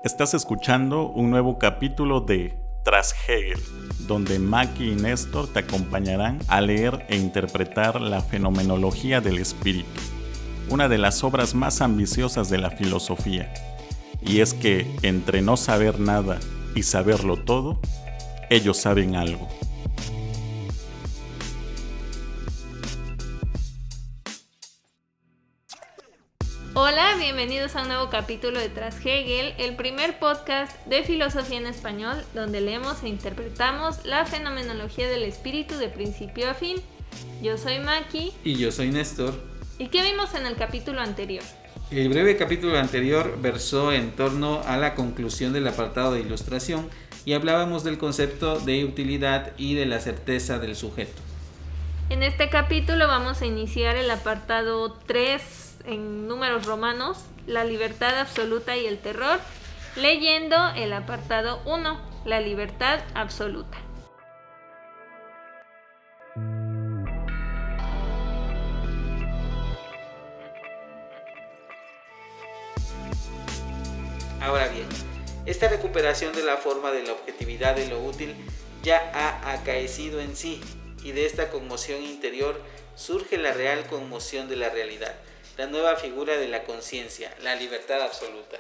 Estás escuchando un nuevo capítulo de Tras Hegel, donde Maki y Néstor te acompañarán a leer e interpretar la fenomenología del espíritu, una de las obras más ambiciosas de la filosofía. Y es que entre no saber nada y saberlo todo, ellos saben algo. Hola, bienvenidos a un nuevo capítulo de Tras Hegel, el primer podcast de filosofía en español donde leemos e interpretamos la fenomenología del espíritu de principio a fin. Yo soy Maki. Y yo soy Néstor. ¿Y qué vimos en el capítulo anterior? El breve capítulo anterior versó en torno a la conclusión del apartado de ilustración y hablábamos del concepto de utilidad y de la certeza del sujeto. En este capítulo vamos a iniciar el apartado 3 en números romanos, la libertad absoluta y el terror, leyendo el apartado 1, la libertad absoluta. Ahora bien, esta recuperación de la forma de la objetividad de lo útil ya ha acaecido en sí, y de esta conmoción interior surge la real conmoción de la realidad, la nueva figura de la conciencia, la libertad absoluta.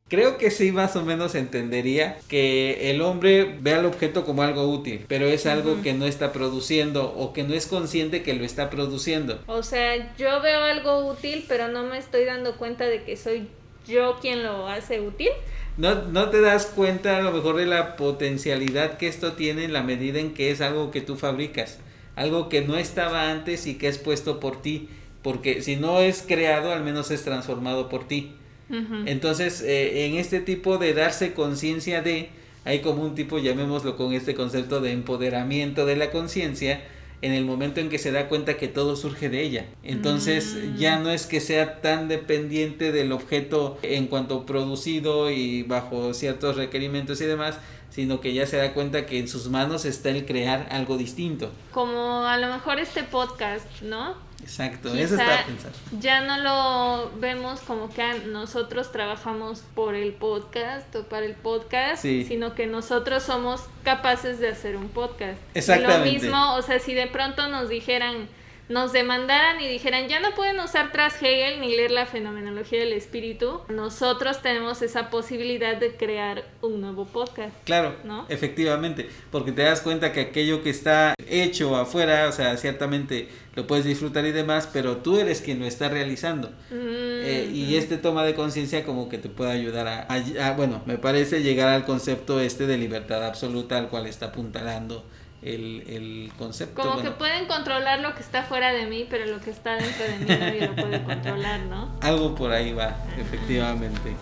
Creo que sí, más o menos entendería que el hombre ve al objeto como algo útil, pero es algo que no está produciendo o que no es consciente que lo está produciendo. O sea, yo veo algo útil, pero no me estoy dando cuenta de que soy yo quien lo hace útil. No te das cuenta a lo mejor de la potencialidad que esto tiene en la medida en que es algo que tú fabricas, algo que no estaba antes y que es puesto por ti. Porque si no es creado, al menos es transformado por ti. Uh-huh. Entonces, en este tipo de darse conciencia de, hay como un tipo, llamémoslo con este concepto de empoderamiento de la conciencia, en el momento en que se da cuenta que todo surge de ella. Entonces, ya no es que sea tan dependiente del objeto en cuanto producido y bajo ciertos requerimientos y demás, sino que ya se da cuenta que en sus manos está el crear algo distinto. Como a lo mejor este podcast, ¿no? Exacto, quizá eso estaba pensando. Ya no lo vemos como que nosotros trabajamos por el podcast o para el podcast, sí, sino que nosotros somos capaces de hacer un podcast. Exactamente. Y lo mismo, o sea, si de pronto nos demandaran y dijeran, ya no pueden usar Tras Hegel ni leer la fenomenología del espíritu, nosotros tenemos esa posibilidad de crear un nuevo podcast. Claro, ¿no? Efectivamente, porque te das cuenta que aquello que está hecho afuera, o sea, ciertamente lo puedes disfrutar y demás, pero tú eres quien lo está realizando. Y este toma de conciencia como que te puede ayudar a, bueno, me parece llegar al concepto de libertad absoluta al cual está apuntalando el concepto. Como que pueden controlar lo que está fuera de mí, pero lo que está dentro de mí nadie lo puede controlar, ¿no? Algo por ahí va, efectivamente.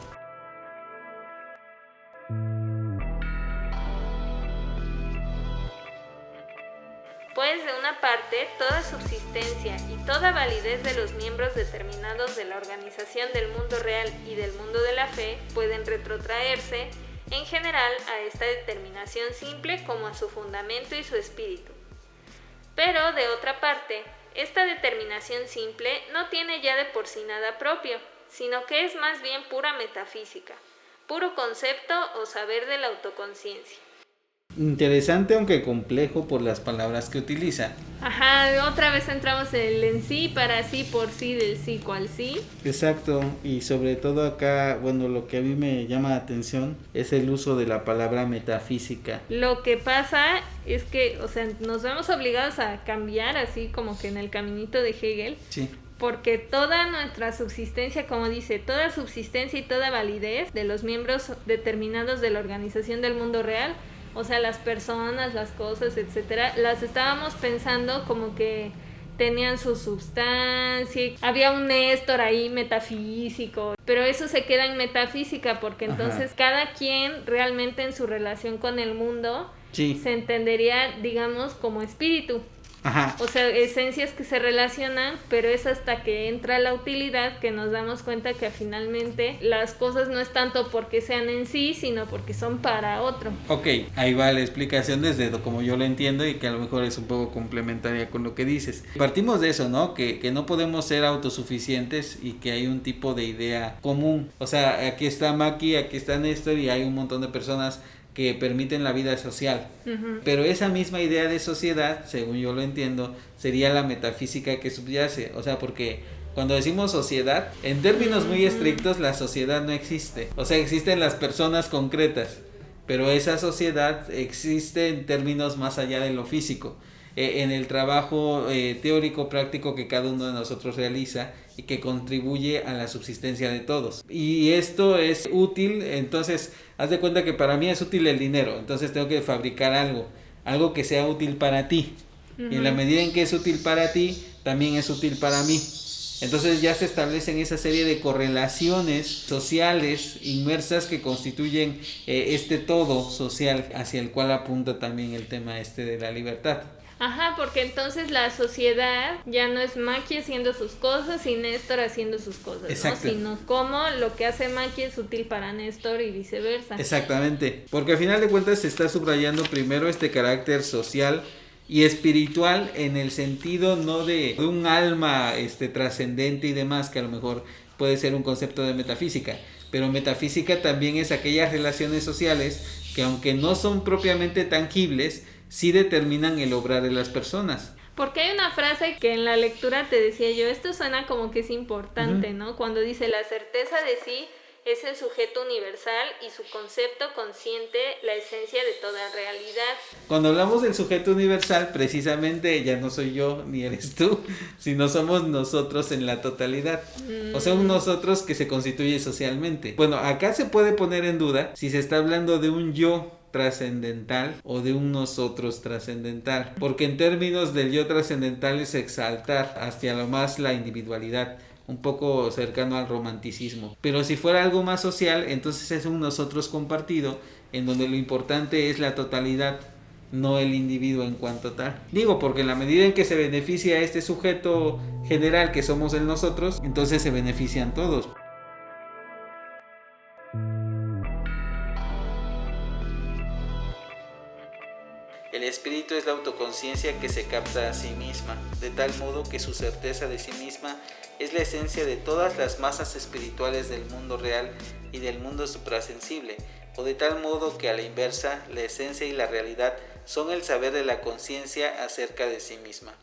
Pues de una parte, toda subsistencia y toda validez de los miembros determinados de la organización del mundo real y del mundo de la fe pueden retrotraerse en general a esta determinación simple como a su fundamento y su espíritu. Pero, de otra parte, esta determinación simple no tiene ya de por sí nada propio, sino que es más bien pura metafísica, puro concepto o saber de la autoconciencia. Interesante, aunque complejo por las palabras que utiliza. Ajá, otra vez entramos en el en sí, para sí, por sí, del sí, cual sí. Exacto, y sobre todo acá, bueno, lo que a mí me llama la atención es el uso de la palabra metafísica. Lo que pasa es que, o sea, nos vemos obligados a cambiar así como que en el caminito de Hegel. Sí. Porque toda nuestra subsistencia, como dice, toda subsistencia y toda validez de los miembros determinados de la organización del mundo real, o sea, las personas, las cosas, etcétera, las estábamos pensando como que tenían su substancia. Había un Néstor ahí metafísico, pero eso se queda en metafísica porque entonces cada quien realmente en su relación con el mundo se entendería, digamos, como espíritu. Ajá. O sea, esencias que se relacionan, pero es hasta que entra la utilidad que nos damos cuenta que finalmente las cosas no es tanto porque sean en sí, sino porque son para otro. Ok, ahí va la explicación desde como yo lo entiendo y que a lo mejor es un poco complementaria con lo que dices. Partimos de eso, ¿no? Que no podemos ser autosuficientes y que hay un tipo de idea común. O sea, aquí está Maki, aquí está Néstor y hay un montón de personas que permiten la vida social. Uh-huh. Pero esa misma idea de sociedad, según yo lo entiendo, sería la metafísica que subyace. O sea, porque cuando decimos sociedad, en términos muy estrictos, la sociedad no existe. O sea, existen las personas concretas, pero esa sociedad existe en términos más allá de lo físico. En el trabajo teórico práctico que cada uno de nosotros realiza y que contribuye a la subsistencia de todos. Y esto es útil, entonces haz de cuenta que para mí es útil el dinero, entonces tengo que fabricar algo que sea útil para ti. Uh-huh. Y en la medida en que es útil para ti, también es útil para mí. Entonces ya se establecen esa serie de correlaciones sociales inmersas que constituyen este todo social hacia el cual apunta también el tema de la libertad. Ajá, porque entonces la sociedad ya no es Maki haciendo sus cosas y Néstor haciendo sus cosas, ¿no? Sino cómo lo que hace Maki es útil para Néstor y viceversa. Exactamente, porque al final de cuentas se está subrayando primero este carácter social y espiritual en el sentido no de un alma trascendente y demás, que a lo mejor puede ser un concepto de metafísica, pero metafísica también es aquellas relaciones sociales que aunque no son propiamente tangibles, sí determinan el obrar de las personas. Porque hay una frase que en la lectura te decía yo, esto suena como que es importante, uh-huh, ¿no? Cuando dice la certeza de sí es el sujeto universal y su concepto consciente la esencia de toda realidad. Cuando hablamos del sujeto universal, precisamente ya no soy yo ni eres tú, sino somos nosotros en la totalidad. O sea, un nosotros que se constituye socialmente. Bueno, acá se puede poner en duda si se está hablando de un yo trascendental o de un nosotros trascendental, porque en términos del yo trascendental es exaltar hacia lo más la individualidad, un poco cercano al romanticismo, pero si fuera algo más social, entonces es un nosotros compartido, en donde lo importante es la totalidad, no el individuo en cuanto tal. Digo, porque en la medida en que se beneficia a este sujeto general que somos el nosotros, entonces se benefician todos. El espíritu es la autoconciencia que se capta a sí misma, de tal modo que su certeza de sí misma es la esencia de todas las masas espirituales del mundo real y del mundo suprasensible, o de tal modo que a la inversa, la esencia y la realidad son el saber de la conciencia acerca de sí misma.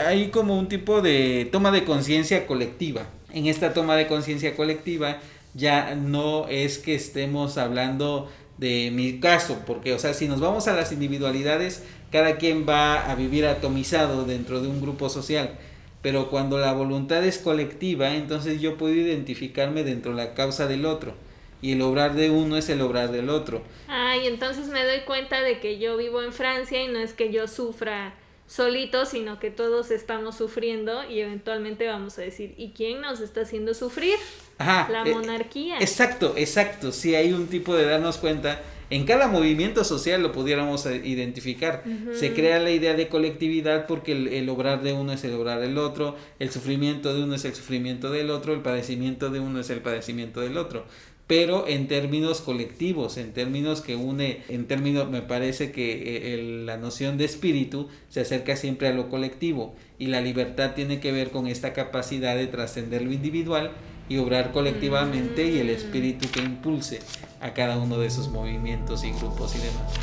Hay como un tipo de toma de conciencia colectiva. En esta toma de conciencia colectiva ya no es que estemos hablando de mi caso, porque, o sea, si nos vamos a las individualidades, cada quien va a vivir atomizado dentro de un grupo social, pero cuando la voluntad es colectiva, entonces yo puedo identificarme dentro de la causa del otro, y el obrar de uno es el obrar del otro. Y entonces me doy cuenta de que yo vivo en Francia y no es que yo sufra solito, sino que todos estamos sufriendo y eventualmente vamos a decir, ¿y quién nos está haciendo sufrir? Ajá, la monarquía. Exacto, sí hay un tipo de darnos cuenta. En cada movimiento social lo pudiéramos identificar. Uh-huh. Se crea la idea de colectividad porque el obrar de uno es el obrar del otro, el sufrimiento de uno es el sufrimiento del otro, el padecimiento de uno es el padecimiento del otro. Pero en términos colectivos, en términos que une, me parece que la noción de espíritu se acerca siempre a lo colectivo, y la libertad tiene que ver con esta capacidad de trascender lo individual y obrar colectivamente, y el espíritu que impulse a cada uno de esos movimientos y grupos y demás.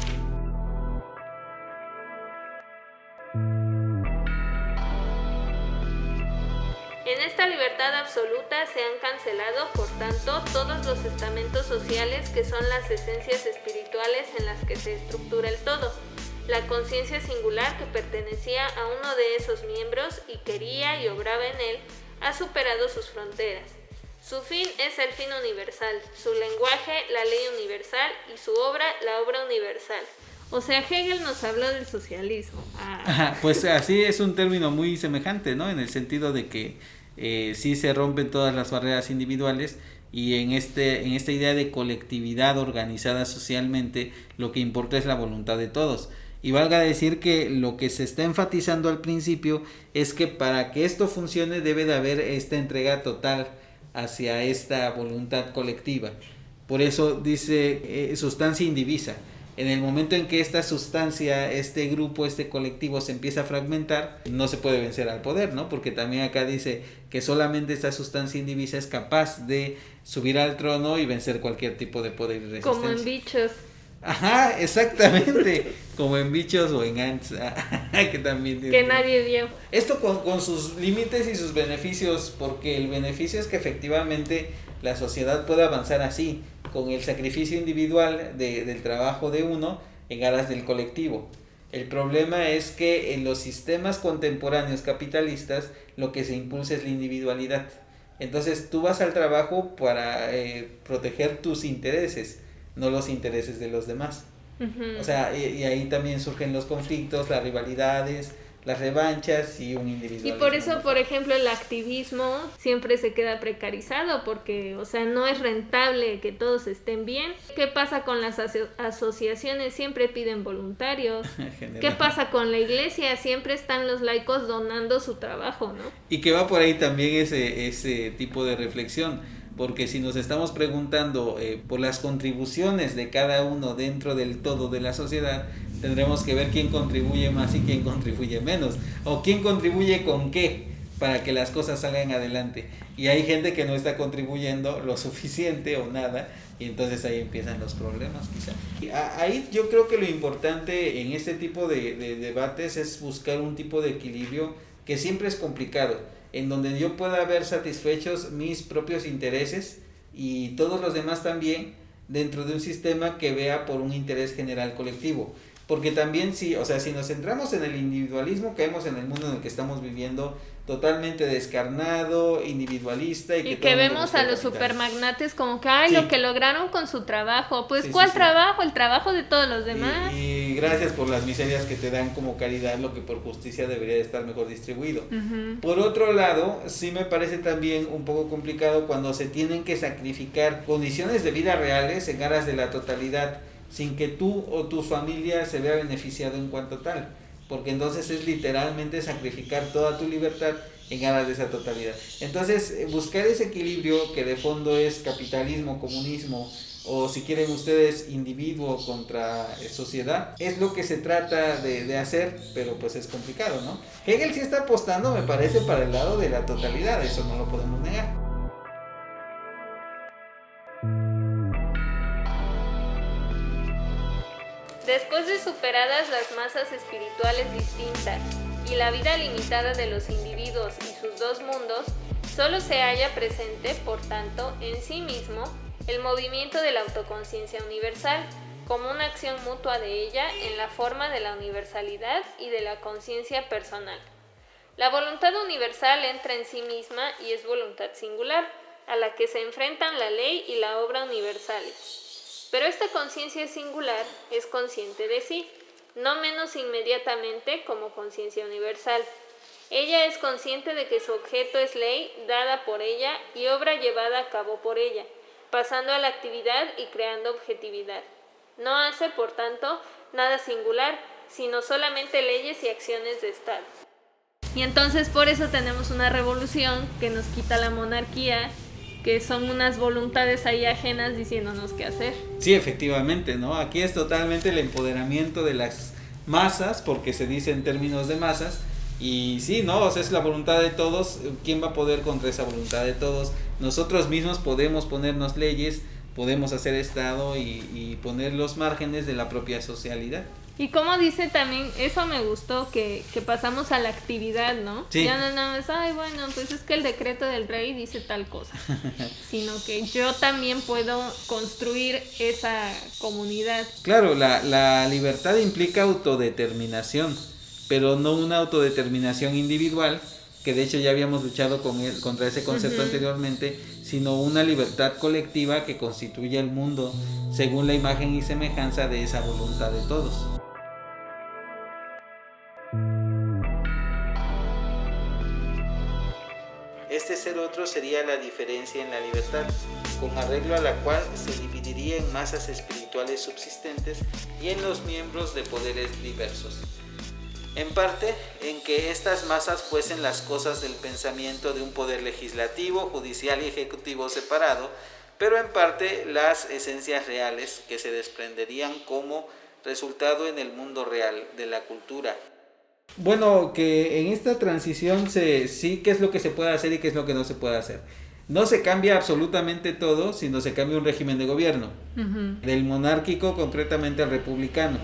En esta libertad absoluta se han cancelado, por tanto, todos los estamentos sociales que son las esencias espirituales en las que se estructura el todo. La conciencia singular que pertenecía a uno de esos miembros y quería y obraba en él, ha superado sus fronteras. Su fin es el fin universal, su lenguaje la ley universal y su obra la obra universal. O sea, Hegel nos habló del socialismo. Ajá, pues así es un término muy semejante, ¿no? En el sentido de que sí se rompen todas las barreras individuales, y en esta idea de colectividad organizada socialmente, lo que importa es la voluntad de todos. Y valga decir que lo que se está enfatizando al principio es que para que esto funcione debe de haber esta entrega total hacia esta voluntad colectiva. Por eso dice sustancia indivisa. En el momento en que esta sustancia, este grupo, este colectivo se empieza a fragmentar, no se puede vencer al poder, ¿no? Porque también acá dice que solamente esta sustancia indivisa es capaz de subir al trono y vencer cualquier tipo de poder y resistencia. Como en Bichos. Ajá, exactamente, como en Bichos o en Ants, que también que nadie vio. Esto con sus límites y sus beneficios, porque el beneficio es que efectivamente la sociedad puede avanzar así, con el sacrificio individual del trabajo de uno en aras del colectivo. El problema es que en los sistemas contemporáneos capitalistas lo que se impulsa es la individualidad. Entonces tú vas al trabajo para proteger tus intereses, no los intereses de los demás. O sea, y ahí también surgen los conflictos, las rivalidades, las revanchas y un individualismo. Y por eso, por ejemplo, el activismo siempre se queda precarizado porque, o sea, no es rentable que todos estén bien. ¿Qué pasa con las asociaciones? Siempre piden voluntarios. ¿Qué pasa con la iglesia? Siempre están los laicos donando su trabajo, ¿no? Y que va por ahí también ese tipo de reflexión. Porque si nos estamos preguntando por las contribuciones de cada uno dentro del todo de la sociedad, tendremos que ver quién contribuye más y quién contribuye menos, o quién contribuye con qué para que las cosas salgan adelante. Y hay gente que no está contribuyendo lo suficiente o nada, y entonces ahí empiezan los problemas quizá. Ahí yo creo que lo importante en este tipo de debates es buscar un tipo de equilibrio que siempre es complicado, en donde yo pueda ver satisfechos mis propios intereses y todos los demás también, dentro de un sistema que vea por un interés general colectivo. Porque también si nos centramos en el individualismo, caemos en el mundo en el que estamos viviendo totalmente descarnado, individualista. Y que vemos a los supermagnates como que, sí, lo que lograron con su trabajo. Pues, sí, ¿cuál trabajo? El trabajo de todos los demás. Y gracias por las miserias que te dan como caridad, lo que por justicia debería estar mejor distribuido. Por otro lado, sí me parece también un poco complicado cuando se tienen que sacrificar condiciones de vida reales en aras de la totalidad, sin que tú o tu familia se vea beneficiado en cuanto tal, porque entonces es literalmente sacrificar toda tu libertad en aras de esa totalidad. Entonces buscar ese equilibrio que de fondo es capitalismo, comunismo, o si quieren ustedes individuo contra sociedad, es lo que se trata de hacer, pero pues es complicado, ¿no? Hegel sí está apostando, me parece, para el lado de la totalidad, eso no lo podemos negar. Después de superadas las masas espirituales distintas y la vida limitada de los individuos y sus dos mundos, solo se halla presente, por tanto, en sí mismo, el movimiento de la autoconciencia universal, como una acción mutua de ella en la forma de la universalidad y de la conciencia personal. La voluntad universal entra en sí misma y es voluntad singular, a la que se enfrentan la ley y la obra universales. Pero esta conciencia singular es consciente de sí, no menos inmediatamente como conciencia universal. Ella es consciente de que su objeto es ley dada por ella y obra llevada a cabo por ella, pasando a la actividad y creando objetividad. No hace, por tanto, nada singular, sino solamente leyes y acciones de Estado. Y entonces por eso tenemos una revolución que nos quita la monarquía, que son unas voluntades ahí ajenas diciéndonos qué hacer. Sí, efectivamente, ¿no? Aquí es totalmente el empoderamiento de las masas, porque se dice en términos de masas, y sí, ¿no? O sea, es la voluntad de todos. ¿Quién va a poder contra esa voluntad de todos? Nosotros mismos podemos ponernos leyes, podemos hacer Estado y poner los márgenes de la propia socialidad. Y como dice también, eso me gustó, que pasamos a la actividad, ¿no? Sí. Ya no es, bueno, pues es que el decreto del rey dice tal cosa, sino que yo también puedo construir esa comunidad. Claro, la libertad implica autodeterminación, pero no una autodeterminación individual, que de hecho ya habíamos luchado contra ese concepto anteriormente, sino una libertad colectiva que constituye el mundo según la imagen y semejanza de esa voluntad de todos. Este ser otro sería la diferencia en la libertad, con arreglo a la cual se dividiría en masas espirituales subsistentes y en los miembros de poderes diversos. En parte, en que estas masas fuesen las cosas del pensamiento de un poder legislativo, judicial y ejecutivo separado, pero en parte las esencias reales que se desprenderían como resultado en el mundo real de la cultura. Bueno, que en esta transición sí qué es lo que se puede hacer y qué es lo que no se puede hacer. No se cambia absolutamente todo, sino se cambia un régimen de gobierno, del monárquico concretamente al republicano.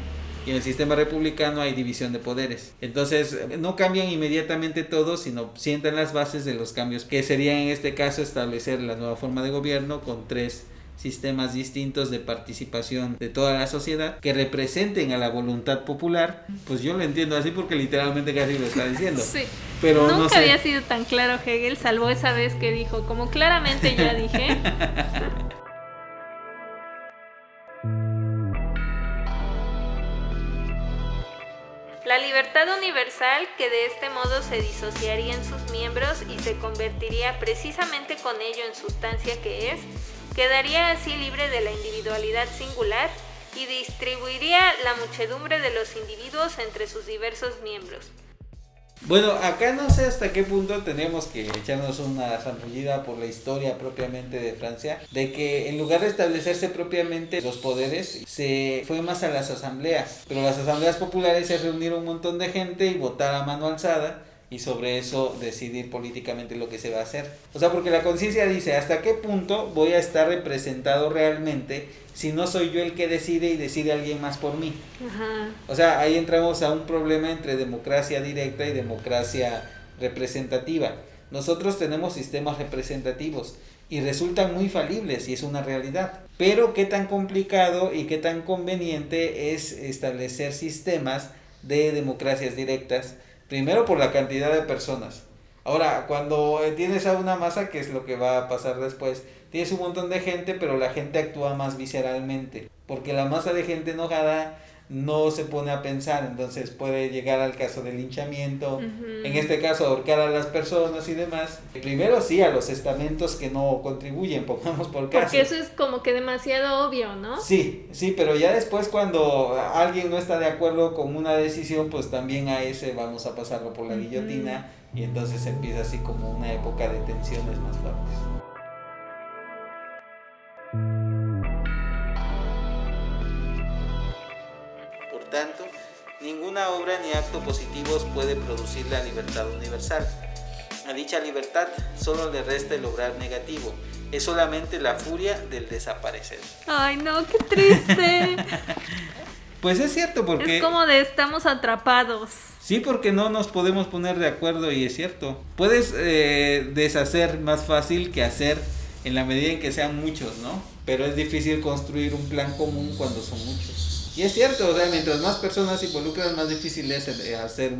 Y en el sistema republicano hay división de poderes. Entonces no cambian inmediatamente todo, sino sientan las bases de los cambios, que serían en este caso establecer la nueva forma de gobierno con 3 sistemas distintos de participación de toda la sociedad que representen a la voluntad popular. Pues yo lo entiendo así porque literalmente casi lo está diciendo. Sí. Pero nunca no sé. Había sido tan claro Hegel, salvo esa vez que dijo, como claramente ya dije. La libertad universal, que de este modo se disociaría en sus miembros y se convertiría precisamente con ello en sustancia que es, quedaría así libre de la individualidad singular y distribuiría la muchedumbre de los individuos entre sus diversos miembros. Bueno, acá no sé hasta qué punto tenemos que echarnos una zambullida por la historia propiamente de Francia, de que en lugar de establecerse propiamente los poderes, se fue más a las asambleas, pero las asambleas populares se reunieron un montón de gente y votar a mano alzada, y sobre eso decidir políticamente lo que se va a hacer. O sea, porque la conciencia dice, ¿hasta qué punto voy a estar representado realmente si no soy yo el que decide y decide alguien más por mí? Ajá. O sea, ahí entramos a un problema entre democracia directa y democracia representativa. Nosotros tenemos sistemas representativos y resultan muy falibles y es una realidad. Pero qué tan complicado y qué tan conveniente es establecer sistemas de democracias directas. Primero por la cantidad de personas. Ahora, cuando tienes a una masa, ¿qué es lo que va a pasar después? Tienes un montón de gente, pero la gente actúa más visceralmente. Porque la masa de gente enojada no se pone a pensar, entonces puede llegar al caso del linchamiento, en este caso ahorcar a las personas y demás. Primero sí, a los estamentos que no contribuyen, pongamos por caso. Porque eso es como que demasiado obvio, ¿no? Sí, pero ya después cuando alguien no está de acuerdo con una decisión, pues también a ese vamos a pasarlo por la guillotina y entonces empieza así como una época de tensiones más fuertes. Por tanto, ninguna obra ni acto positivos puede producir la libertad universal. A dicha libertad solo le resta el obrar negativo, es solamente la furia del desaparecer. Ay, no, qué triste. Pues es cierto porque... Es como de estamos atrapados. Sí, porque no nos podemos poner de acuerdo y es cierto. Puedes deshacer más fácil que hacer en la medida en que sean muchos, ¿no? Pero es difícil construir un plan común cuando son muchos. Y es cierto, o sea, mientras más personas se involucran, más difícil es hacer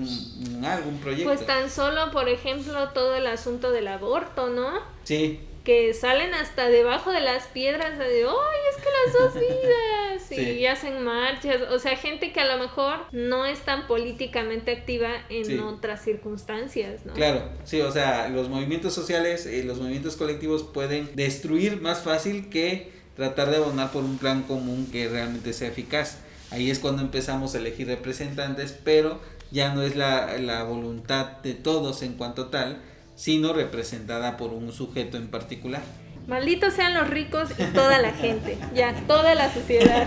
algún proyecto. Pues tan solo, por ejemplo, todo el asunto del aborto, ¿no? Sí. Que salen hasta debajo de las piedras de, ¡ay, es que las dos vidas! Y sí. hacen marchas, o sea, gente que a lo mejor no es tan políticamente activa en otras circunstancias, ¿no? Claro, sí, o sea, los movimientos sociales y los movimientos colectivos pueden destruir más fácil que tratar de abonar por un plan común que realmente sea eficaz. Ahí es cuando empezamos a elegir representantes, pero ya no es la voluntad de todos en cuanto tal, sino representada por un sujeto en particular. Malditos sean los ricos y toda la gente, ya, toda la sociedad.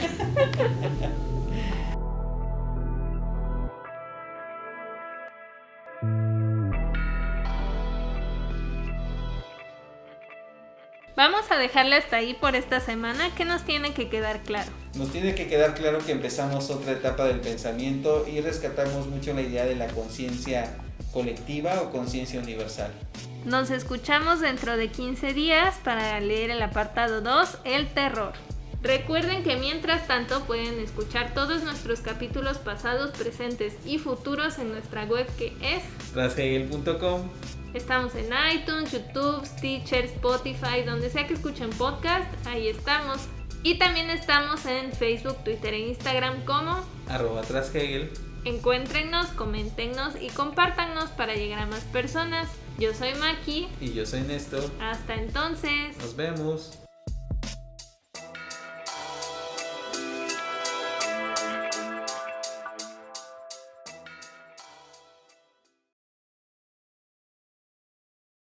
Vamos a dejarle hasta ahí por esta semana. ¿Qué nos tiene que quedar claro? Nos tiene que quedar claro que empezamos otra etapa del pensamiento y rescatamos mucho la idea de la conciencia colectiva o conciencia universal. Nos escuchamos dentro de 15 días para leer el apartado 2, el terror. Recuerden que mientras tanto pueden escuchar todos nuestros capítulos pasados, presentes y futuros en nuestra web que es trashegel.com. Estamos en iTunes, YouTube, Stitcher, Spotify, donde sea que escuchen podcast, ahí estamos. Y también estamos en Facebook, Twitter e Instagram como @TrasHegel. Encuéntrennos, coméntenos y compártanos para llegar a más personas. Yo soy Maki. Y yo soy Néstor. Hasta entonces. Nos vemos.